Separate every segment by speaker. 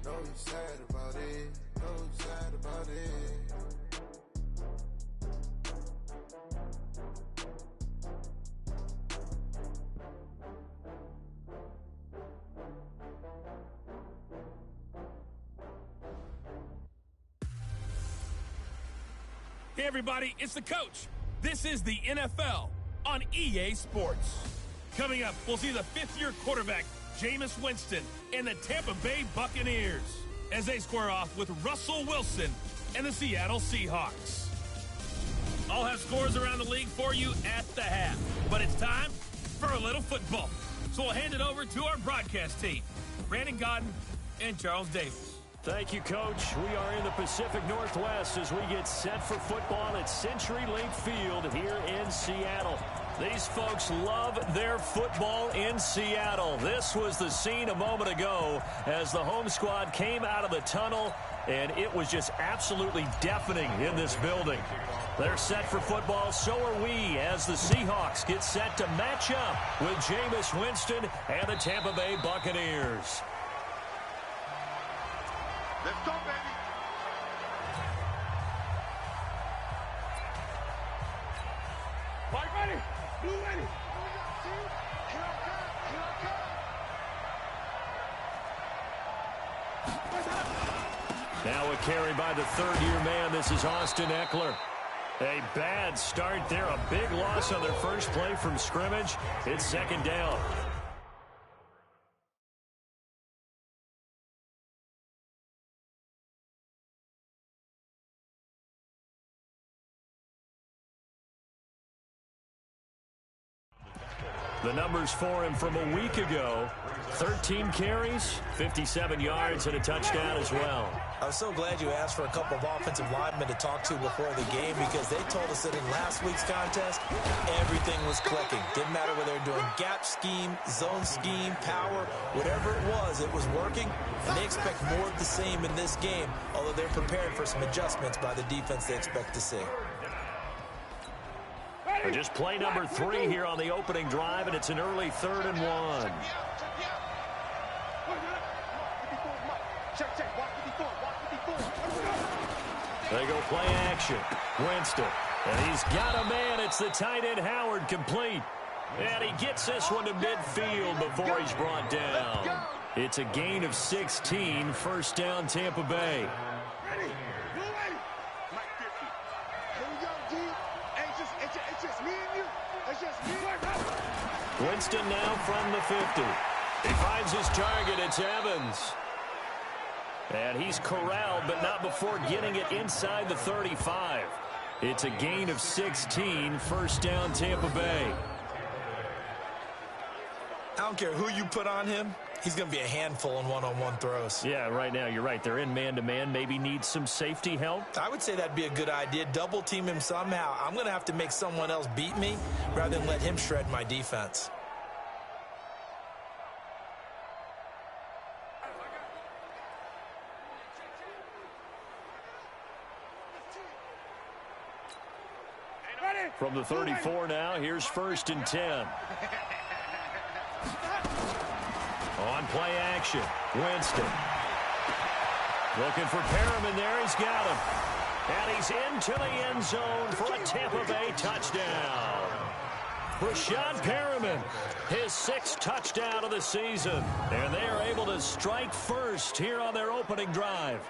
Speaker 1: No, you sad about it. No, you sad about it.
Speaker 2: Hey everybody, it's the coach. This is the NFL on EA Sports. Coming up, we'll see the fifth-year quarterback, Jameis Winston, and the Tampa Bay Buccaneers as they square off with Russell Wilson and the Seattle Seahawks. I'll have scores around the league for you at the half, but it's time for a little football. So we'll hand it over to our broadcast team, Brandon Godden and Charles Davis.
Speaker 3: Thank you, Coach. We are in the Pacific Northwest as we get set for football at CenturyLink Field here in Seattle. These folks love their football in Seattle. This was the scene a moment ago as the home squad came out of the tunnel, and it was just absolutely deafening in this building. They're set for football, so are we, as the Seahawks get set to match up with Jameis Winston and the Tampa Bay Buccaneers.
Speaker 4: Let's go, baby. Mike ready. Blue ready.
Speaker 3: Now a carry by the third-year man. This is Austin Eckler. A bad start there. A big loss on their first play from scrimmage. It's second down. The numbers for him from a week ago: 13 carries, 57 yards, and a touchdown as well.
Speaker 5: I'm so glad you asked for a couple of offensive linemen to talk to before the game, because they told us that in last week's contest, everything was clicking. Didn't matter whether they're doing gap scheme, zone scheme, power, whatever it was working, and they expect more of the same in this game, although they're prepared for some adjustments by the defense they expect to see.
Speaker 3: Just play number 3 here on the opening drive, and it's an early 3rd and 1. They go play action. Winston. And he's got a man. It's the tight end Howard, complete. And he gets this one to midfield before he's brought down. It's a gain of 16. First down, Tampa Bay. Winston now from the 50. He finds his target. It's Evans. And he's corralled, but not before getting it inside the 35. It's a gain of 16. First down, Tampa Bay.
Speaker 5: I don't care who you put on him. He's going to be a handful in one-on-one throws.
Speaker 3: Yeah, right now, you're right. They're in man-to-man. Maybe needs some safety help.
Speaker 5: I would say that'd be a good idea. Double team him somehow. I'm going to have to make someone else beat me rather than let him shred my defense.
Speaker 3: From the 34 now, here's 1st and 10. On play action, Winston. Looking for Perriman there. He's got him. And he's into the end zone for a Tampa Bay touchdown. Rashad Perriman, his 6th touchdown of the season. And they are able to strike first here on their opening drive.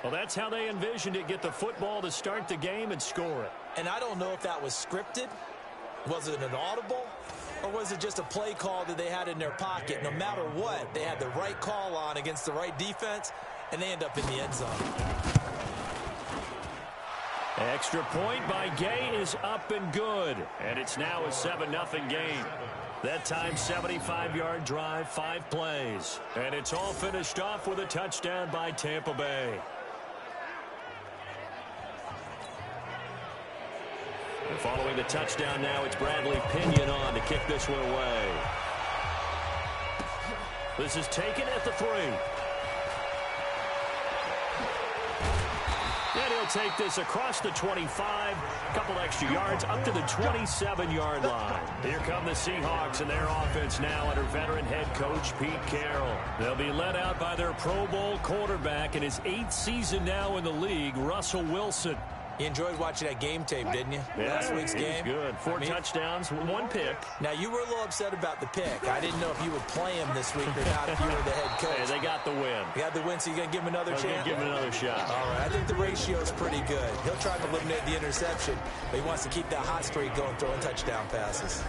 Speaker 3: Well, that's how they envisioned it. Get the football to start the game and score it.
Speaker 5: And I don't know if that was scripted. Was it an audible? Or was it just a play call that they had in their pocket? No matter what, they had the right call on against the right defense, and they end up in the end zone.
Speaker 3: Extra point by Gay is up and good. And it's now a 7-0 game. That time, 75-yard drive, 5 plays. And it's all finished off with a touchdown by Tampa Bay. And following the touchdown now, it's Bradley Pinion on to kick this one away. This is taken at the 3. And he'll take this across the 25, a couple extra yards, up to the 27-yard line. Here come the Seahawks and their offense now under veteran head coach Pete Carroll. They'll be led out by their Pro Bowl quarterback in his 8th season now in the league, Russell Wilson.
Speaker 5: You enjoyed watching that game tape, didn't you?
Speaker 3: Yeah,
Speaker 5: Last week's game.
Speaker 3: Good. Four touchdowns, 1 pick.
Speaker 5: Now, you were a little upset about the pick. I didn't know if you would play him this week or not if you were the head coach.
Speaker 3: Hey, they got the win.
Speaker 5: You got the win, so you're going to give him another chance?
Speaker 3: Give him another shot.
Speaker 5: All right, I think the ratio is pretty good. He'll try to eliminate the interception, but he wants to keep that hot streak going, throwing touchdown passes.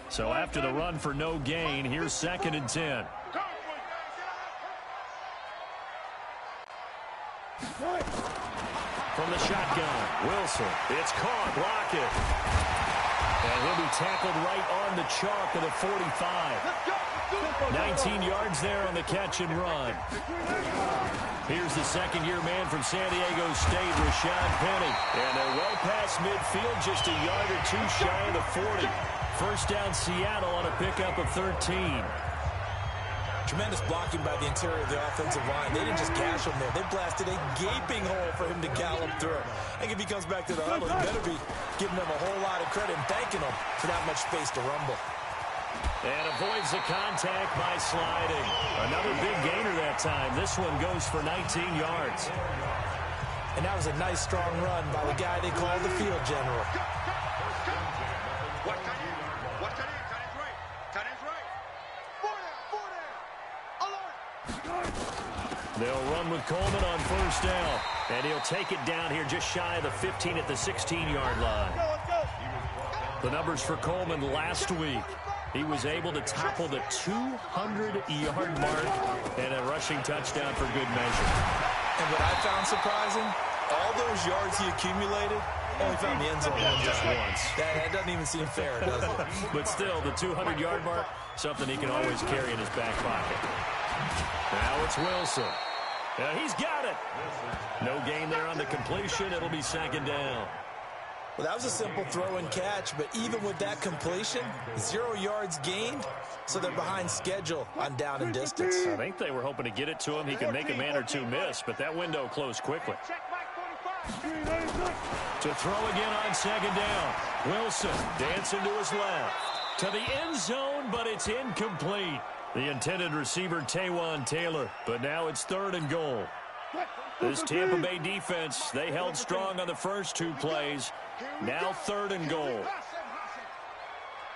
Speaker 3: So after the run for no gain, here's 2nd and 10. From the shotgun, Wilson. It's caught. Block it. And he'll be tackled right on the chalk of the 45. 19 yards there on the catch and run. Here's the second-year man from San Diego State, Rashad Penny. And they're well past midfield, just a yard or two shy of the 40. First down, Seattle on a pickup of 13.
Speaker 5: Tremendous blocking by the interior of the offensive line. They didn't just gash him there. They blasted a gaping hole for him to gallop through. I think if he comes back to the huddle, he better be giving them a whole lot of credit and thanking them for that much space to rumble.
Speaker 3: And avoids the contact by sliding. Another big gainer that time. This one goes for 19 yards.
Speaker 5: And that was a nice, strong run by the guy they call the field general.
Speaker 3: They'll run with Coleman on first down. And he'll take it down here just shy of the 15 at the 16-yard line. The numbers for Coleman last week. He was able to topple the 200-yard mark and a rushing touchdown for good measure.
Speaker 5: And what I found surprising, all those yards he accumulated, only found the end zone just once. That doesn't even seem fair, does it?
Speaker 3: But still, the 200-yard mark, something he can always carry in his back pocket. Now it's Wilson. He's got it. No gain there on the completion. It'll be 2nd down.
Speaker 5: Well, that was a simple throw and catch, but even with that completion, 0 yards gained, so they're behind schedule on down and distance.
Speaker 3: I think they were hoping to get it to him. He could make a man or two miss, but that window closed quickly. To throw again on 2nd down. Wilson dancing to his left. To the end zone, but it's incomplete. The intended receiver, Taywan Taylor, but now it's 3rd and goal. This Tampa Bay defense, they held strong on the first 2 plays. Now 3rd and goal.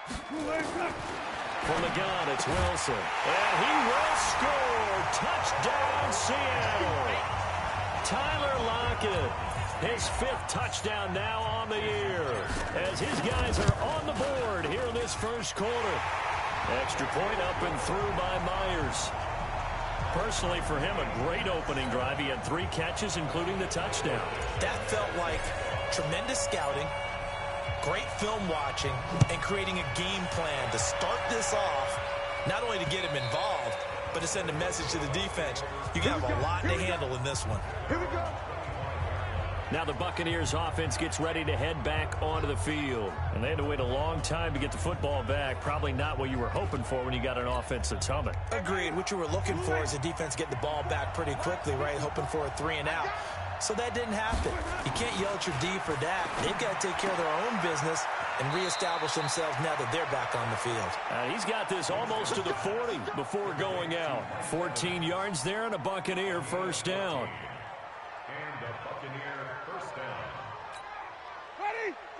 Speaker 3: From the gun, it's Wilson. And he will score. Touchdown, Seattle. Tyler Lockett, his 5th touchdown now on the year, as his guys are on the board here in this first quarter. Extra point up and through by Myers. Personally, for him, a great opening drive. He had 3 catches, including the touchdown.
Speaker 5: That felt like tremendous scouting, great film watching, and creating a game plan to start this off, not only to get him involved, but to send a message to the defense. You have a lot to handle in this one.
Speaker 4: Here we go.
Speaker 3: Now the Buccaneers offense gets ready to head back onto the field. And they had to wait a long time to get the football back. Probably not what you were hoping for when you got an offense that's humming.
Speaker 5: Agreed. What you were looking for is the defense get the ball back pretty quickly, right? Hoping for a 3 and out. So that didn't happen. You can't yell at your D for that. They've got to take care of their own business and reestablish themselves now that they're back on the field.
Speaker 3: He's got this almost to the 40 before going out. 14 yards there and a Buccaneer first down.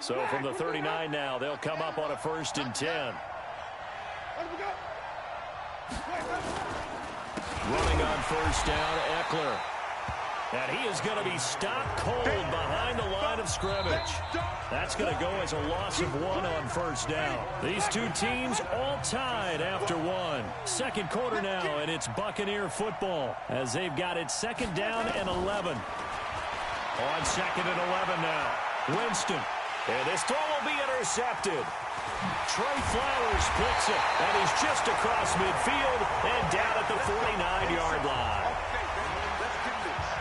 Speaker 3: So from the 39 now, they'll come up on a 1st and 10. Running on first down, Eckler. And he is going to be stopped cold behind the line of scrimmage. That's going to go as a loss of 1 on first down. These 2 teams all tied after 1. Second quarter now, and it's Buccaneer football as they've got it 2nd down and 11. On 2nd and 11 now. Winston. And this throw will be intercepted. Trey Flowers picks it, and he's just across midfield and down at the 49-yard line.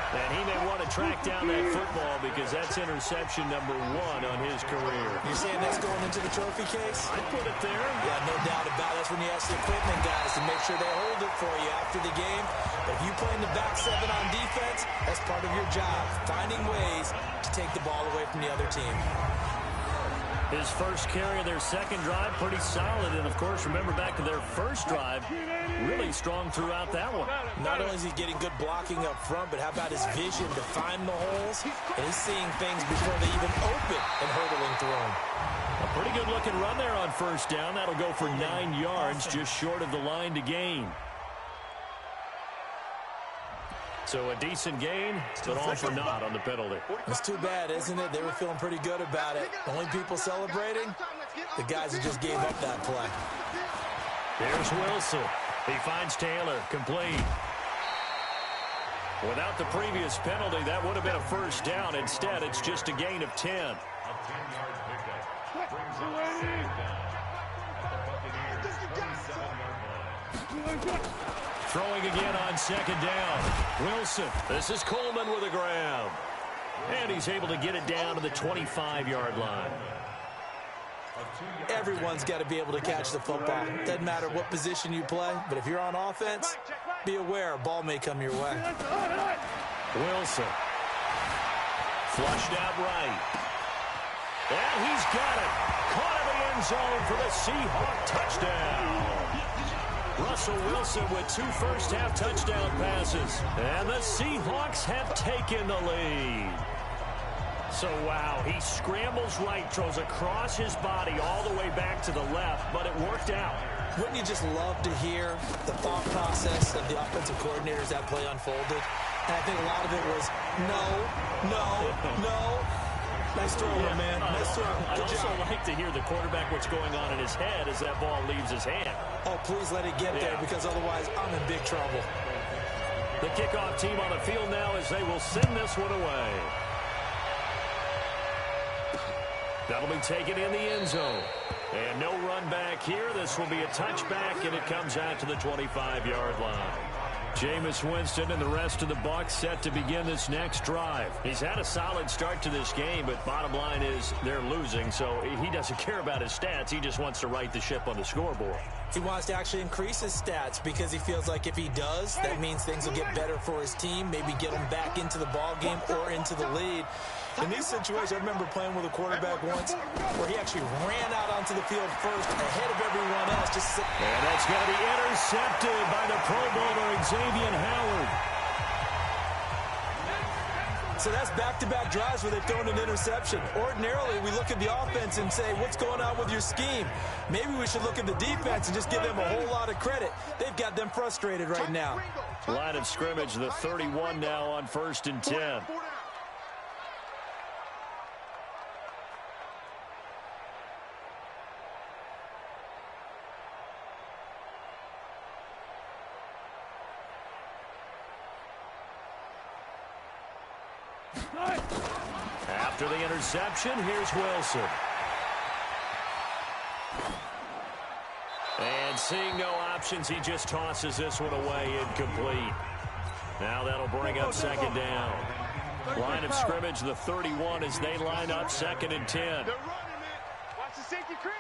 Speaker 3: And he they want to track down that football because that's interception number 1 on his career.
Speaker 5: You're saying that's going into the trophy case?
Speaker 3: I'd put it there.
Speaker 5: Yeah, no doubt about it. That's when you ask the equipment guys to make sure they hold it for you after the game. But if you play in the back 7 on defense, that's part of your job, finding ways to take the ball away from the other team.
Speaker 3: His first carry of their second drive, pretty solid. And, of course, remember back to their first drive, really strong throughout that one.
Speaker 5: Not only is he getting good blocking up front, but how about his vision to find the holes? And he's seeing things before they even open and hurdling through them.
Speaker 3: A pretty good-looking run there on first down. That'll go for 9 yards, just short of the line to gain. So a decent gain, but all for naught on the penalty.
Speaker 5: It's too bad, isn't it? They were feeling pretty good about it. The only people celebrating, the guys who just gave up that play.
Speaker 3: Here's Wilson. He finds Taylor, complete. Without the previous penalty, that would have been a first down. Instead, it's just a gain of 10. Throwing again on second down. Wilson. This is Coleman with a grab. And he's able to get it down to the 25-yard line.
Speaker 5: Everyone's got to be able to catch the football. Doesn't matter what position you play, but if you're on offense, be aware a ball may come your way.
Speaker 3: Wilson. Flushed out right. And he's got it. Caught in the end zone for the Seahawk touchdown. Russell Wilson with 2 first-half touchdown passes. And the Seahawks have taken the lead. So, wow, he scrambles right, throws across his body all the way back to the left, but it worked out.
Speaker 5: Wouldn't you just love to hear the thought process of the offensive coordinators that play unfolded? And I think a lot of it was, no. Nice throw, man. Nice throw.
Speaker 3: I'd also like to hear the quarterback what's going on in his head as that ball leaves his hand.
Speaker 5: Oh, please let it get there, because otherwise I'm in big trouble.
Speaker 3: The kickoff team on the field now as they will send this one away. That'll be taken in the end zone. And no run back here. This will be a touchback, and it comes out to the 25-yard line. Jameis Winston and the rest of the Bucs set to begin this next drive. He's had a solid start to this game, but bottom line is they're losing, so he doesn't care about his stats. He just wants to right the ship on the scoreboard.
Speaker 5: He wants to actually increase his stats because he feels like if he does, that means things will get better for his team, maybe get him back into the ball game or into the lead. In these situations, I remember playing with a quarterback once where he actually ran out onto the field first ahead of everyone else.
Speaker 3: And that's going to be intercepted by the Pro Bowler, Xavier Howard.
Speaker 5: So that's back-to-back drives where they've thrown an interception. Ordinarily, we look at the offense and say, what's going on with your scheme? Maybe we should look at the defense and just give them a whole lot of credit. They've got them frustrated right now.
Speaker 3: Line of scrimmage, the 31 now on 1st and 10. After the interception, here's Wilson. And seeing no options, he just tosses this one away incomplete. Now that'll bring up second down. Line of scrimmage, the 31 as they line up 2nd and 10.
Speaker 4: They're running, man. Watch the safety creep.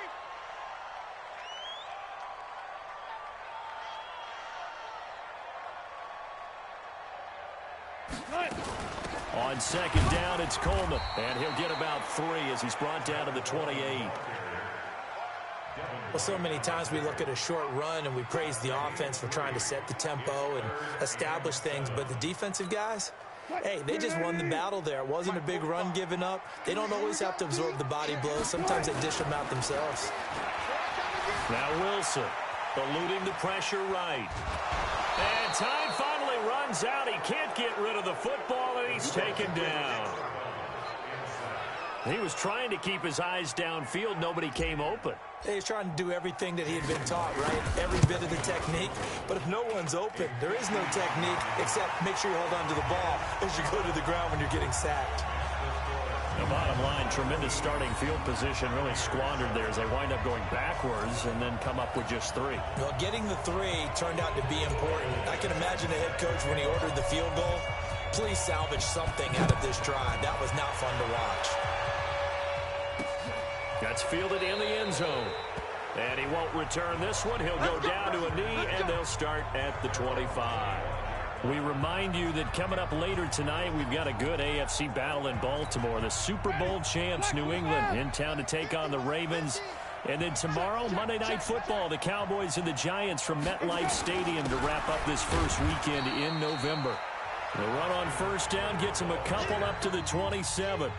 Speaker 3: On 2nd down, it's Coleman. And he'll get about 3 as he's brought down to the 28.
Speaker 5: Well, so many times we look at a short run and we praise the offense for trying to set the tempo and establish things. But the defensive guys, hey, they just won the battle there. It wasn't a big run given up. They don't always have to absorb the body blows. Sometimes they dish them out themselves.
Speaker 3: Now Wilson eluding the pressure right. And time finally runs out. He can't get rid of the football, and he's taken down. He was trying to keep his eyes downfield. Nobody came open.
Speaker 5: He's trying to do everything that he had been taught, right? Every bit of the technique. But if no one's open, there is no technique except make sure you hold on to the ball as you go to the ground when you're getting sacked.
Speaker 3: The bottom line, tremendous starting field position, really squandered there as they wind up going backwards and then come up with just 3.
Speaker 5: Well, getting the 3 turned out to be important. I can imagine the head coach when he ordered the field goal. Please salvage something out of this drive. That was not fun to watch.
Speaker 3: That's fielded in the end zone. And he won't return this one. He'll go down to a knee, and they'll start at the 25. We remind you that coming up later tonight, we've got a good AFC battle in Baltimore. The Super Bowl champs, New England, in town to take on the Ravens. And then tomorrow, Monday Night Football, the Cowboys and the Giants from MetLife Stadium to wrap up this first weekend in November. The run on first down gets him a couple up to the 27.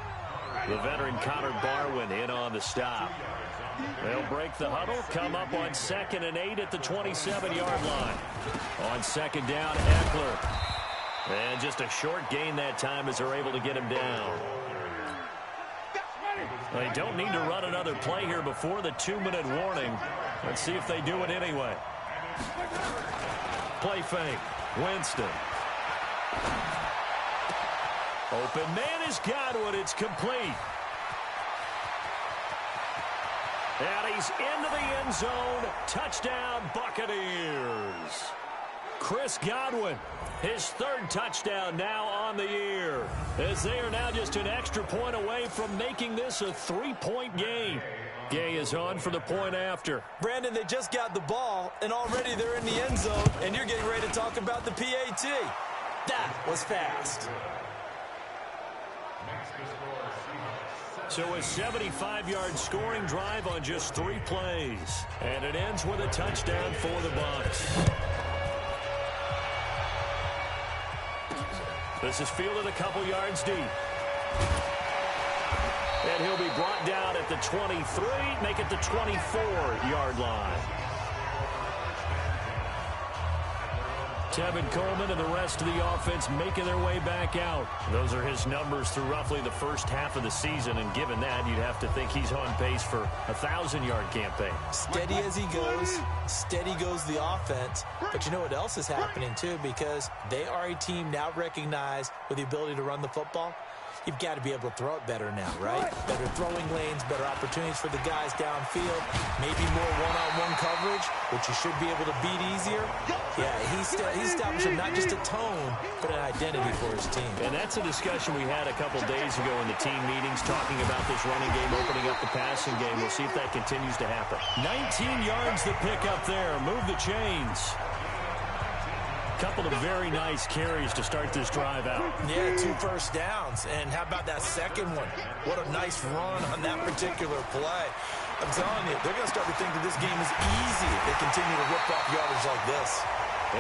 Speaker 3: The veteran Connor Barwin in on the stop. They'll break the huddle, come up on 2nd and 8 at the 27-yard line. On second down, Eckler. And just a short gain that time as they're able to get him down. They don't need to run another play here before the 2-minute warning. Let's see if they do it anyway. Play fake. Winston. Open man is Godwin. It's complete. And he's into the end zone. Touchdown, Buccaneers. Chris Godwin, his 3rd touchdown now on the year, as they are now just an extra point away from making this a 3-point game. Gay is on for the point after.
Speaker 5: Brandon, they just got the ball, and already they're in the end zone, and you're getting ready to talk about the PAT. That was fast.
Speaker 3: So a 75-yard scoring drive on just 3 plays. And it ends with a touchdown for the Bucs. This is fielded a couple yards deep. And he'll be brought down at the 23, make it the 24-yard line. Tevin Coleman and the rest of the offense making their way back out. Those are his numbers through roughly the first half of the season, and given that, you'd have to think he's on pace for a 1,000-yard campaign.
Speaker 5: Steady as he goes, steady goes the offense. But you know what else is happening, too, because they are a team now recognized with the ability to run the football. You've got to be able to throw it better now, right? Better throwing lanes, better opportunities for the guys downfield, maybe more one-on-one coverage, which you should be able to beat easier. Yeah, he's establishing not just a tone, but an identity for his team.
Speaker 3: And that's a discussion we had a couple days ago in the team meetings, talking about this running game, opening up the passing game. We'll see if that continues to happen. 19 yards to pick up there. Move the chains. Couple of very nice carries to start this drive out.
Speaker 5: Yeah, 2 first downs. And how about that second one? What a nice run on that particular play. I'm telling you, they're going to start to think that this game is easy if they continue to rip off yardage like this.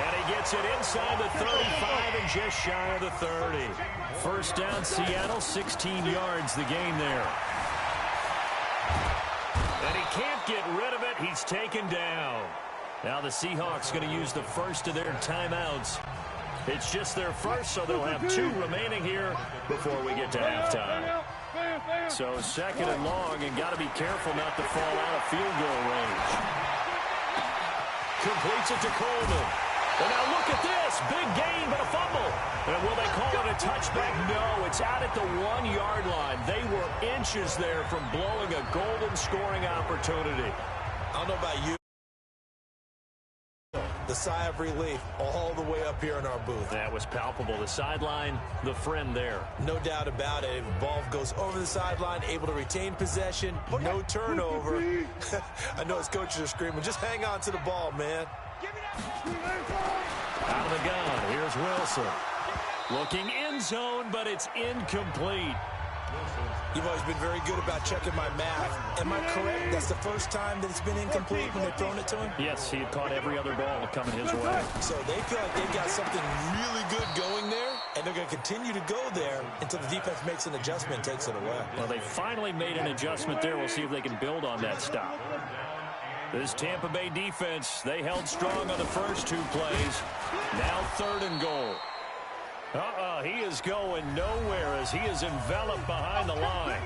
Speaker 3: And he gets it inside the 35 and just shy of the 30. First down, Seattle, 16 yards the gain there. And he can't get rid of it. He's taken down. Now the Seahawks going to use the first of their timeouts. It's just their first, so they'll have 2 remaining here before we get to halftime. So 2nd and long, and got to be careful not to fall out of field goal range. Completes it to Coleman. And now look at this. Big gain, but a fumble. And will they call it a touchback? No, it's out at the 1-yard line. They were inches there from blowing a golden scoring opportunity.
Speaker 5: I don't know about you. The sigh of relief all the way up here in our booth.
Speaker 3: That was palpable. The sideline, the friend there.
Speaker 5: No doubt about it. The ball goes over the sideline, able to retain possession, no turnover. I know his coaches are screaming, just hang on to the ball, man.
Speaker 3: Out of the gun, here's Wilson. Looking end zone, but it's incomplete.
Speaker 5: You've always been very good about checking my math. Am I correct? That's the first time that it's been incomplete when they've thrown it to him?
Speaker 3: Yes, he had caught every other ball coming his way.
Speaker 5: So they feel like they've got something really good going there, and they're going to continue to go there until the defense makes an adjustment and takes it away.
Speaker 3: Well, they finally made an adjustment there. We'll see if they can build on that stop. This Tampa Bay defense, they held strong on the first 2 plays. Now 3rd and goal. He is going nowhere as he is enveloped behind the line.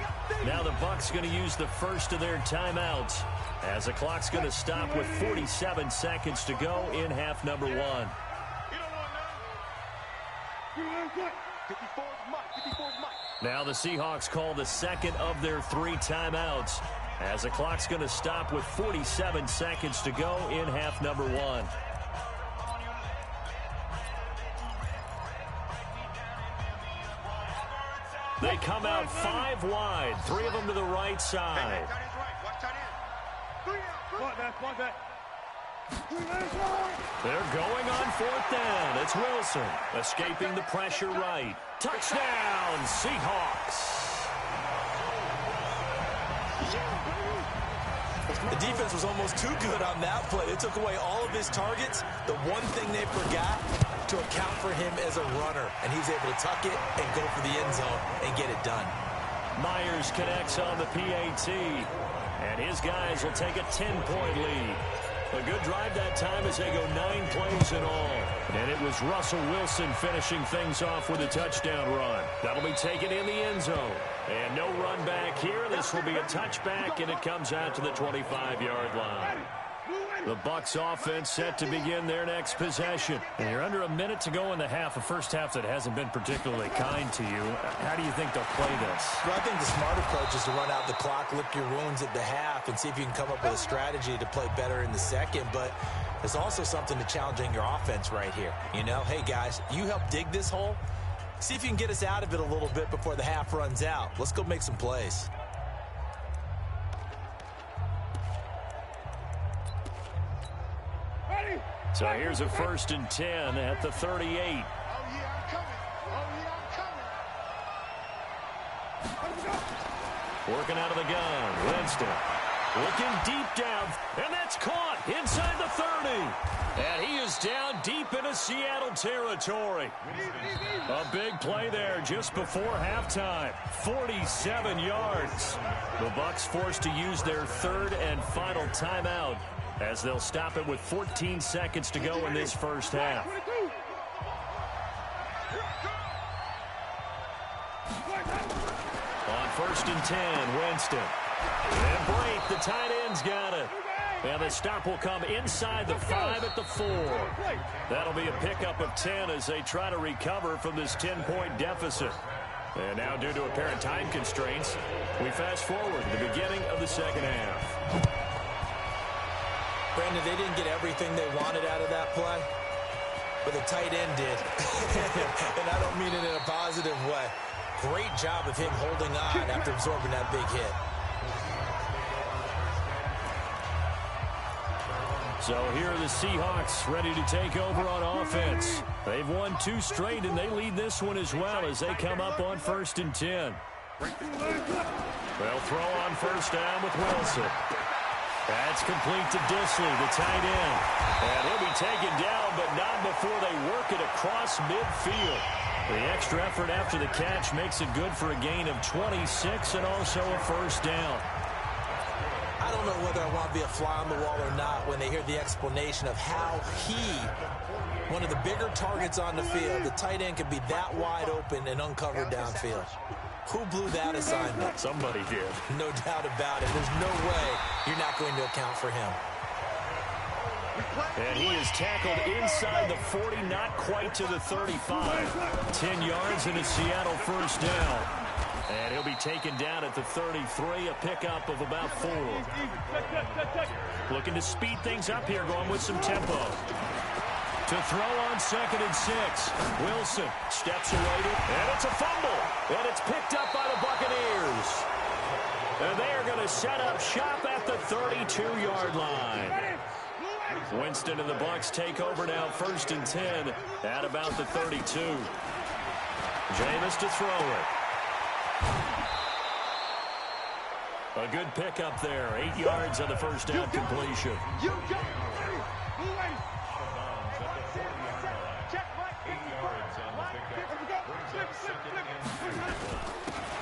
Speaker 3: Now the Bucs going to use the first of their timeouts as the clock's going to stop with 47 seconds to go in half number 1. Now the Seahawks call the second of their 3 timeouts as the clock's going to stop with 47 seconds to go in half number 1. They come out 5 wide, 3 of them to the right side. They're going on 4th down. It's Wilson escaping the pressure right. Touchdown, Seahawks.
Speaker 5: The defense was almost too good on that play. They took away all of his targets. The one thing they forgot, to account for him as a runner. And he was able to tuck it and go for the end zone and get it done.
Speaker 3: Myers connects on the PAT. And his guys will take a 10-point lead. A good drive that time as they go 9 plays in all. And it was Russell Wilson finishing things off with a touchdown run. That'll be taken in the end zone. And no run back here. This will be a touchback, and it comes out to the 25-yard line. The Bucs offense set to begin their next possession.
Speaker 2: And you're under a minute to go in the half, a first half that hasn't been particularly kind to you. How do you think they'll play this?
Speaker 5: Well, I think the smart approach is to run out the clock, lick your wounds at the half, and see if you can come up with a strategy to play better in the second. But there's also something to challenging your offense right here. You know, hey, guys, you help dig this hole. See if you can get us out of it a little bit before the half runs out. Let's go make some plays.
Speaker 3: So here's a 1st and 10 at the 38.
Speaker 4: Oh, yeah, I'm coming. Oh, yeah, I'm coming.
Speaker 3: Working out of the gun, Winston. Looking deep down, and that's caught inside the 30. And he is down deep into Seattle territory. A big play there just before halftime. 47 yards. The Bucs forced to use their 3rd and final timeout, as they'll stop it with 14 seconds to go in this first half. On 1st and 10, Winston. And Brake, the tight end's got it. And the stop will come inside the 5 at the 4. That'll be a pickup of 10 as they try to recover from this 10-point deficit. And now, due to apparent time constraints, we fast forward to the beginning of the second half.
Speaker 5: Brandon, they didn't get everything they wanted out of that play, but the tight end did. And I don't mean it in a positive way. Great job of him holding on after absorbing that big hit.
Speaker 3: So here are the Seahawks ready to take over on offense. They've won 2 straight, and they lead this one as well as they come up on 1st and 10. They'll throw on 1st down with Wilson. That's complete to Disley, the tight end. And he'll be taken down, but not before they work it across midfield. The extra effort after the catch makes it good for a gain of 26 and also a 1st down.
Speaker 5: I don't know whether I want to be a fly on the wall or not when they hear the explanation of how one of the bigger targets on the field, the tight end, could be that wide open and uncovered downfield. Who blew that assignment?
Speaker 3: Somebody did.
Speaker 5: No doubt about it. There's no way you're not going to account for him.
Speaker 3: And he is tackled inside the 40, not quite to the 35. 10 yards and a Seattle 1st down. And he'll be taken down at the 33, a pickup of about 4. Looking to speed things up here, going with some tempo. To throw on 2nd and 6. Wilson steps away, and it's a fumble. And it's picked up by the Buccaneers. And they are going to set up shop at the 32-yard line. Winston and the Bucs take over now, 1st and 10 at about the 32. Jameis to throw it. A good pickup there. 8 yards on the 1st down completion.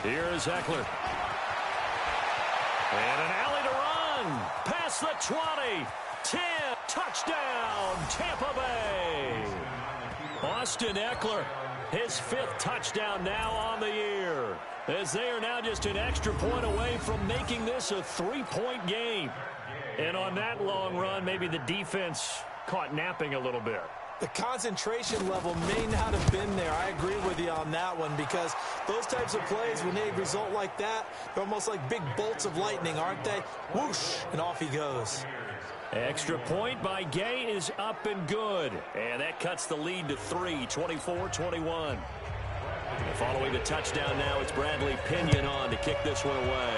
Speaker 3: Here is Eckler. And an alley to run. Past the 20. 10. Touchdown, Tampa Bay. Austin Eckler, his 5th touchdown now on the year, as they are now just an extra point away from making this a 3-point game. And on that long run, maybe the defense caught napping a little bit.
Speaker 5: The concentration level may not have been there. I agree with you on that one, because those types of plays, when they result like that, they're almost like big bolts of lightning, aren't they? Whoosh, and off he goes.
Speaker 3: Extra point by Gay is up and good. And that cuts the lead to 3, 24-21. And following the touchdown now, it's Bradley Pinion on to kick this one away.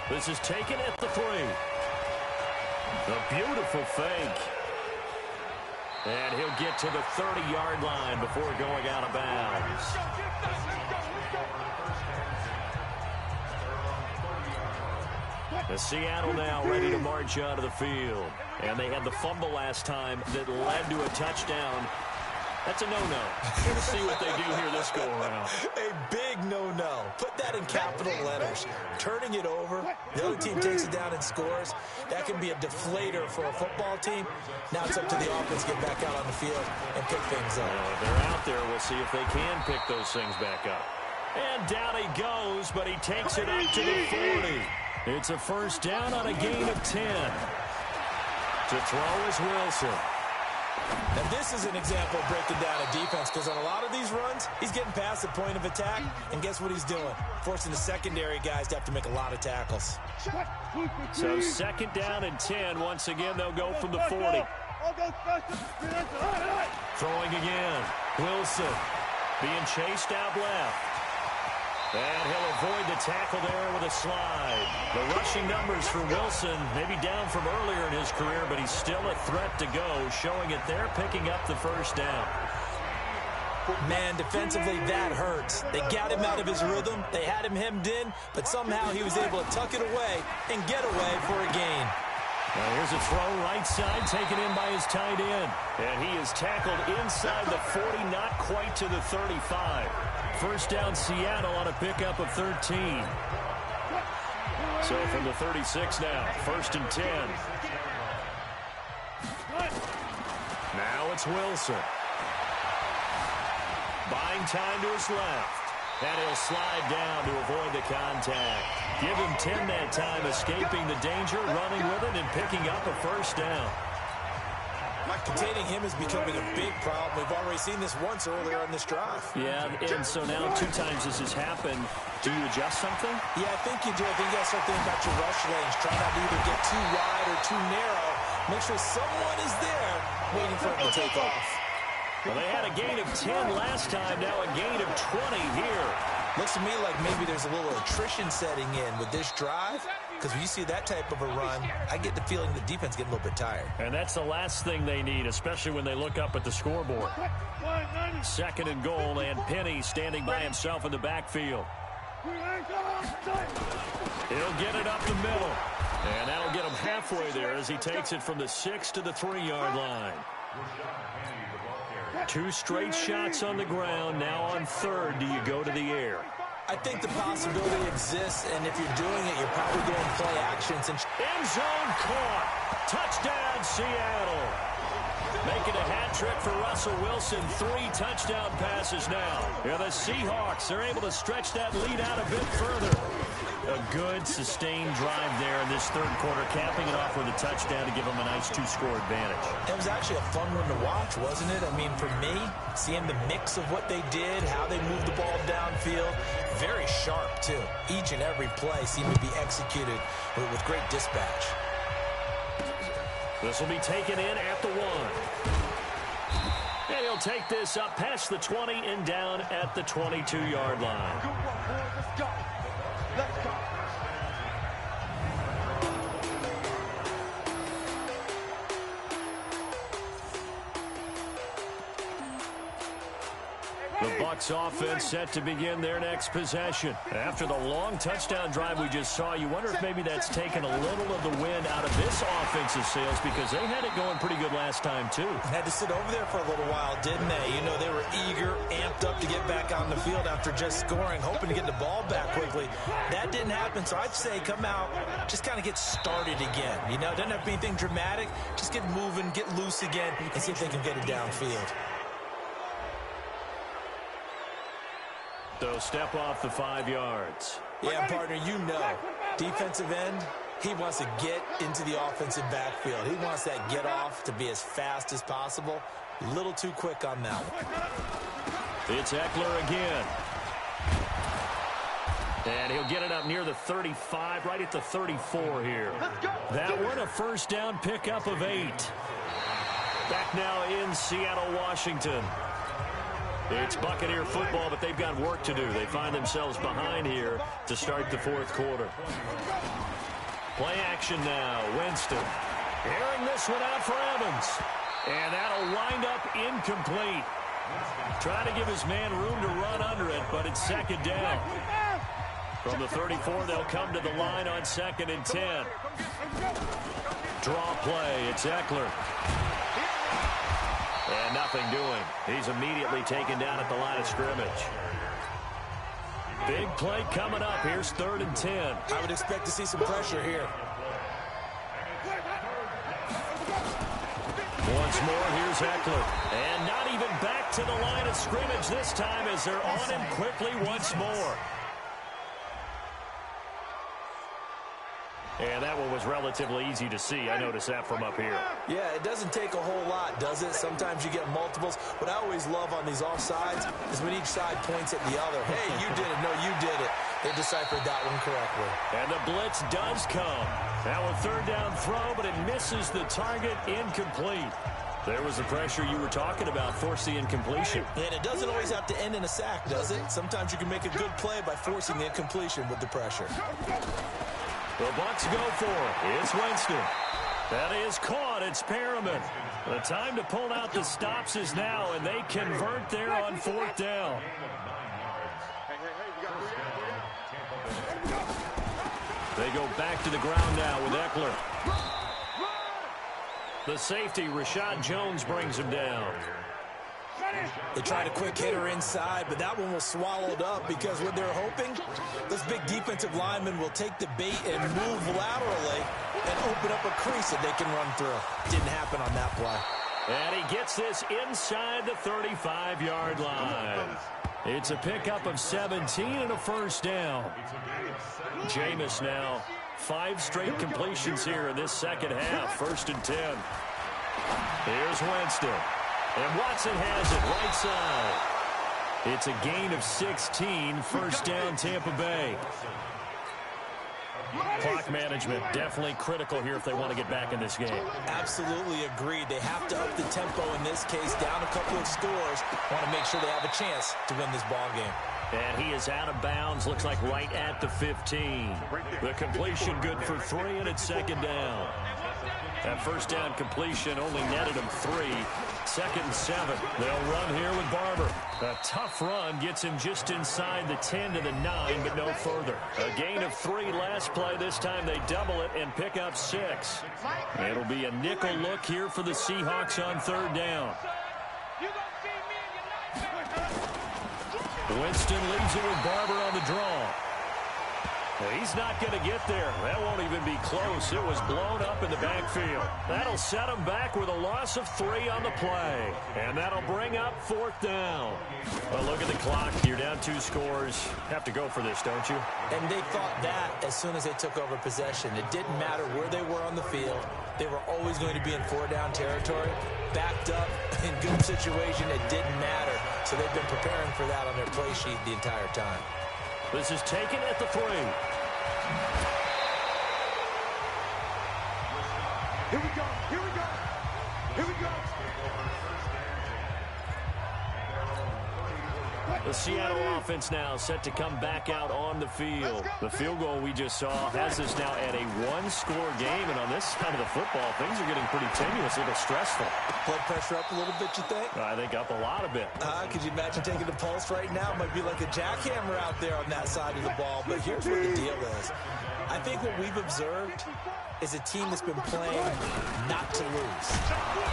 Speaker 3: This is taken at the 3. A beautiful fake. And he'll get to the 30-yard line before going out of bounds. The Seattle now ready to march out of the field. And they had the fumble last time that led to a touchdown. That's a no-no. Let's see what they do here this go-around.
Speaker 5: A big no-no. Put that in capital letters. Turning it over, the other team takes it down and scores. That can be a deflator for a football team. Now it's up to the offense to get back out on the field and pick things up.
Speaker 3: If they're out there, we'll see if they can pick those things back up. And down he goes, but he takes it up to the 40. It's a first down on a gain of 10. To throw is Wilson.
Speaker 5: Now this is an example of breaking down a defense, because on a lot of these runs, he's getting past the point of attack, and guess what he's doing? Forcing the secondary guys to have to make a lot of tackles.
Speaker 3: So second down and 10. Once again, they'll go from the 40. Throwing again. Wilson being chased out left. And he'll avoid the tackle there with a slide. The rushing numbers for Wilson, maybe down from earlier in his career, but he's still a threat to go, showing it there, picking up the first down.
Speaker 5: Man, defensively, that hurts. They got him out of his rhythm. They had him hemmed in, but somehow he was able to tuck it away and get away for a gain.
Speaker 3: Now here's a throw right side, taken in by his tight end. And he is tackled inside the 40, not quite to the 35. First down, Seattle on a pickup of 13. So from the 36 now, first and 10. Now it's Wilson. Buying time to his left. And he'll slide down to avoid the contact. Give him 10 that time, escaping the danger, running with it, and picking up a first down.
Speaker 5: Containing him is becoming a big problem. We've already seen this once earlier on this drive.
Speaker 3: Yeah, and so now 2 times this has happened. Do you adjust something?
Speaker 5: Yeah, I think you do. I think you got to start thinking about your rush lanes. Try not to either get too wide or too narrow. Make sure someone is there waiting for him to take off.
Speaker 3: Well, they had a gain of 10 last time, now a gain of 20 here.
Speaker 5: Looks to me like maybe there's a little attrition setting in with this drive, because when you see that type of a run, I get the feeling the defense getting a little bit tired.
Speaker 3: And that's the last thing they need, especially when they look up at the scoreboard. Second and goal, and Penny standing by himself in the backfield. He'll get it up the middle, and that'll get him halfway there as he takes it from the 6 to the 3-yard line. 2 straight shots on the ground. Now on third, do you go to the air?
Speaker 5: I think the possibility exists, and if you're doing it, you're probably going play action.
Speaker 3: End zone caught. Touchdown, Seattle. Making a hat trick for Russell Wilson. 3 touchdown passes now. Yeah, the Seahawks are able to stretch that lead out a bit further. A good, sustained drive there in this third quarter, capping it off with a touchdown to give them a nice 2-score advantage.
Speaker 5: It was actually a fun one to watch, wasn't it? I mean, for me, seeing the mix of what they did, how they moved the ball downfield, very sharp, too. Each and every play seemed to be executed with great dispatch.
Speaker 3: This will be taken in at the 1. And he'll take this up past the 20 and down at the 22-yard line.
Speaker 4: Good one, boys. Let's go. Let's go.
Speaker 3: The Bucs offense set to begin their next possession. After the long touchdown drive we just saw, you wonder if maybe that's taken a little of the wind out of this offensive sails, because they had it going pretty good last time, too.
Speaker 5: Had to sit over there for a little while, didn't they? You know, they were eager, amped up to get back on the field after just scoring, hoping to get the ball back quickly. That didn't happen, so I'd say come out, just kind of get started again. You know, it doesn't have to be anything dramatic. Just get moving, get loose again, and see if they can get it downfield.
Speaker 3: So step off the 5 yards.
Speaker 5: Yeah, partner, you know, defensive end, he wants to get into the offensive backfield. He wants that get off to be as fast as possible. A little too quick on that one.
Speaker 3: It's Eckler again. And he'll get it up near the 35, right at the 34 here. That one a first down pickup of 8. Back now in Seattle, Washington. It's Buccaneer football, but they've got work to do. They find themselves behind here to start the fourth quarter. Play action now. Winston airing this one out for Evans. And that'll wind up incomplete. Trying to give his man room to run under it, but it's second down. From the 34, they'll come to the line on 2nd and 10. Draw play. It's Eckler. And nothing doing. He's immediately taken down at the line of scrimmage. Big play coming up. Here's 3rd and 10.
Speaker 5: I would expect to see some pressure here.
Speaker 3: Once more, here's Eckler. And not even back to the line of scrimmage this time as they're on him quickly once more. And that one was relatively easy to see. I noticed that from up here.
Speaker 5: Yeah, it doesn't take a whole lot, does it? Sometimes you get multiples. What I always love on these offsides is when each side points at the other. Hey, you did it. No, you did it. They deciphered that one correctly.
Speaker 3: And the blitz does come. Now a 3rd down throw, but it misses the target. Incomplete. There was the pressure you were talking about, force the incompletion.
Speaker 5: And it doesn't always have to end in a sack, does it? Sometimes you can make a good play by forcing the incompletion with the pressure.
Speaker 3: The Bucs go for it. It's Winston. That is caught. It's Perriman. The time to pull out the stops is now, and they convert there on 4th down. They go back to the ground now with Eckler. The safety, Rashad Jones, brings him down.
Speaker 5: They tried a quick hitter inside, but that one was swallowed up because what they're hoping, this big defensive lineman will take the bait and move laterally and open up a crease that they can run through. Didn't happen on that play.
Speaker 3: And he gets this inside the 35-yard line. It's a pickup of 17 and a 1st down. Jameis now 5 straight completions here in this second half. 1st and 10. Here's Winston. And Watson has it right side. It's a gain of 16. 1st down, Tampa Bay. Clock management definitely critical here if they want to get back in this game.
Speaker 5: Absolutely agreed. They have to up the tempo in this case, down a couple of scores. Want to make sure they have a chance to win this ball game.
Speaker 3: And he is out of bounds, looks like right at the 15. The completion good for 3, and it's 2nd down. That 1st down completion only netted him 3. 2nd and 7. They'll run here with Barber. A tough run gets him just inside the 10 to the 9, but no further. A gain of 3 last play. This time they double it and pick up 6. It'll be a nickel look here for the Seahawks on 3rd down. Winston leaves it with Barber on the draw. He's not going to get there. That won't even be close. It was blown up in the backfield. That'll set him back with a loss of 3 on the play. And that'll bring up 4th down. Well, look at the clock. You're down 2 scores. Have to go for this, don't you?
Speaker 5: And they thought that as soon as they took over possession. It didn't matter where they were on the field. They were always going to be in 4-down territory. Backed up, in good situation, it didn't matter. So they've been preparing for that on their play sheet the entire time.
Speaker 3: This is taken at the 3.
Speaker 4: Here we go. Here we go. Here we go.
Speaker 3: The Seattle offense now set to come back out on the field. The field goal we just saw has us now at a 1-score game, and on this side of the football, things are getting pretty tenuous, a little stressful.
Speaker 5: Blood pressure up a little bit, you think?
Speaker 3: I think up a lot of it.
Speaker 5: Could you imagine taking the pulse right now? Might be like a jackhammer out there on that side of the ball, but here's what the deal is. I think what we've observed is a team that's been playing not to lose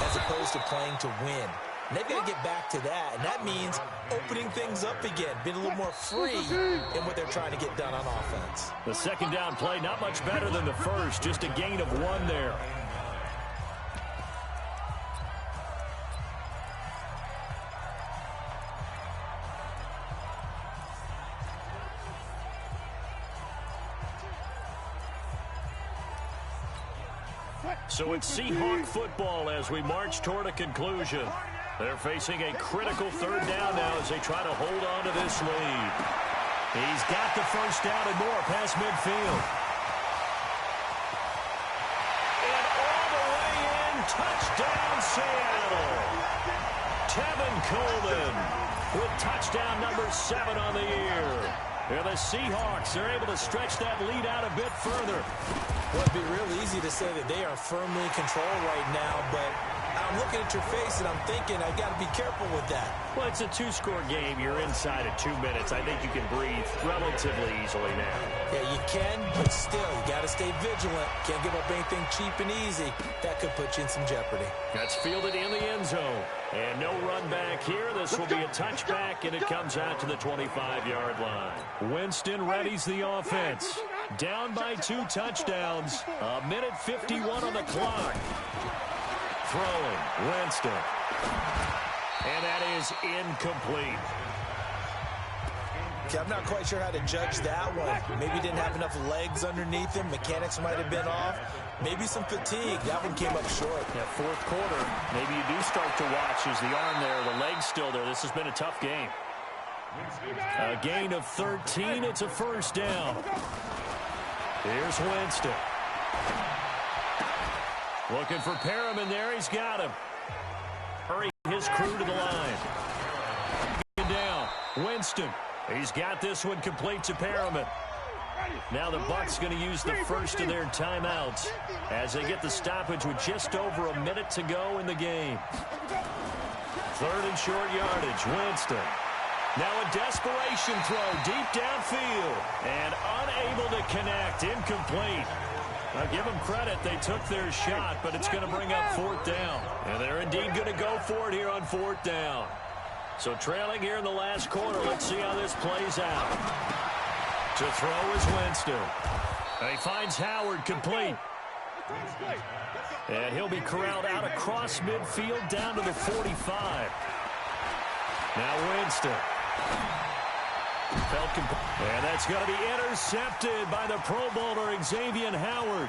Speaker 5: as opposed to playing to win. And they've got to get back to that, and that means opening things up again, being a little more free in what they're trying to get done on offense.
Speaker 3: The 2nd down play, not much better than the 1st, just a gain of 1 there. So it's Seahawk football as we march toward a conclusion. They're facing a critical 3rd down now as they try to hold on to this lead. He's got the 1st down and more past midfield. And all the way in Touchdown, Seattle. Tevin Coleman with touchdown number 7 on the year. And the Seahawks are able to stretch that lead out a bit further.
Speaker 5: Well, it'd be real easy to say that they are firmly in control right now, but I'm looking at your face and I'm thinking I've got to be careful with that.
Speaker 3: Well, it's a 2-score game. You're inside of 2 minutes. I think you can breathe relatively easily now.
Speaker 5: Yeah, you can, but still, you got to stay vigilant. Can't give up anything cheap and easy. That could put you in some jeopardy.
Speaker 3: That's fielded in the end zone. And no run back here. This will be a touchback, and it comes out to the 25-yard line. Winston readies the offense. Down by 2 touchdowns. 1:51 on the clock. Throwing, Winston. And that is incomplete.
Speaker 5: Okay, I'm not quite sure how to judge that one. Maybe he didn't have enough legs underneath him. Mechanics might have been off. Maybe some fatigue. That one came up short.
Speaker 3: Yeah, fourth quarter, maybe you do start to watch as the arm there, the leg's still there. This has been a tough game. A gain of 13. It's a first down. Here's Winston. Looking for Perriman there. He's got him. Hurry his crew to the line. Down. Winston. He's got this one complete to Perriman. Now the Bucs going to use the first of their timeouts as they get the stoppage with just over a minute to go in the game. 3rd and short yardage. Winston. Now a desperation throw deep downfield and unable to connect. Incomplete. Now give them credit. They took their shot, but it's going to bring up 4th down. And they're indeed going to go for it here on 4th down. So trailing here in the last quarter. Let's see how this plays out. To throw is Winston. He finds Howard complete. And he'll be corralled out across midfield down to the 45. Now Winston. And that's going to be intercepted by the Pro Bowler Xavier Howard.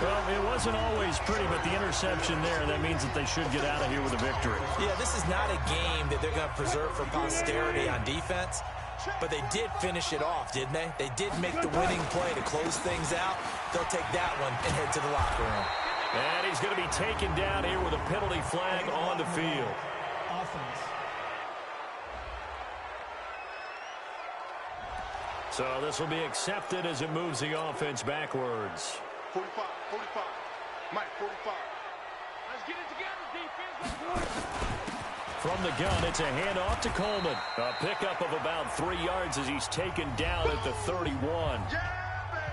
Speaker 3: Well, it wasn't always pretty, but the interception there, that means that they should get out of here with a victory.
Speaker 5: Yeah, this is not a game that they're going to preserve for posterity on defense. But they did finish it off, didn't they? They did make the winning play to close things out. They'll take that one and head to the locker room.
Speaker 3: And he's going to be taken down here with a penalty flag on the field. So this will be accepted as it moves the offense backwards.
Speaker 4: 45, 45. Mike, 45. Let's get it together, defense.
Speaker 3: From the gun, it's a handoff to Coleman. A pickup of about 3 yards as he's taken down at the 31.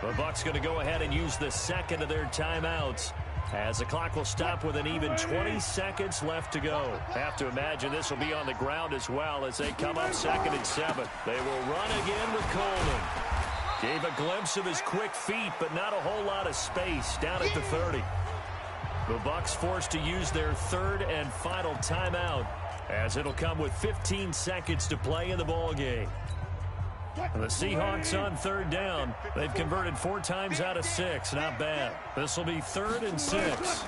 Speaker 3: The Bucs going to go ahead and use the second of their timeouts as the clock will stop with an even 20 seconds left to go. Have to imagine this will be on the ground as well as they come up 2nd and 7. They will run again with Coleman. Gave a glimpse of his quick feet, but not a whole lot of space down at the 30. The Bucs forced to use their 3rd and final timeout, as it'll come with 15 seconds to play in the ball game. The Seahawks on 3rd down. They've converted 4 times out of 6. Not bad. This will be 3rd and 6.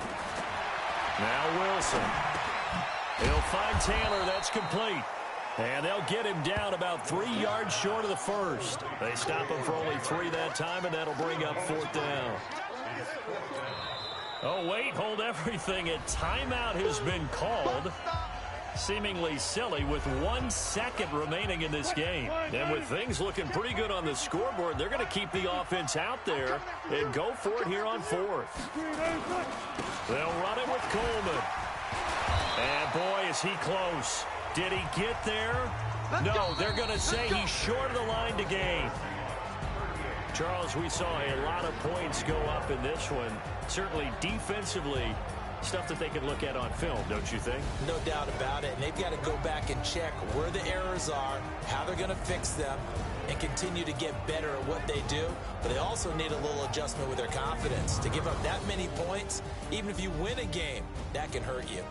Speaker 3: Now Wilson. He'll find Taylor. That's complete. And they'll get him down about 3 yards short of the first. They stop him for only 3 that time, and that'll bring up 4th down. Oh, wait, hold everything. A timeout has been called. Seemingly silly with 1 second remaining in this game. And with things looking pretty good on the scoreboard, they're going to keep the offense out there and go for it here on 4th. They'll run it with Coleman. And boy, is he close. Did he get there? No, they're going to say he's short of the line to gain. Charles, we saw a lot of points go up in this one. Certainly defensively, stuff that they can look at on film, don't you think?
Speaker 5: No doubt about it. And they've got to go back and check where the errors are, how they're going to fix them, and continue to get better at what they do. But they also need a little adjustment with their confidence. To give up that many points, even if you win a game, that can hurt you.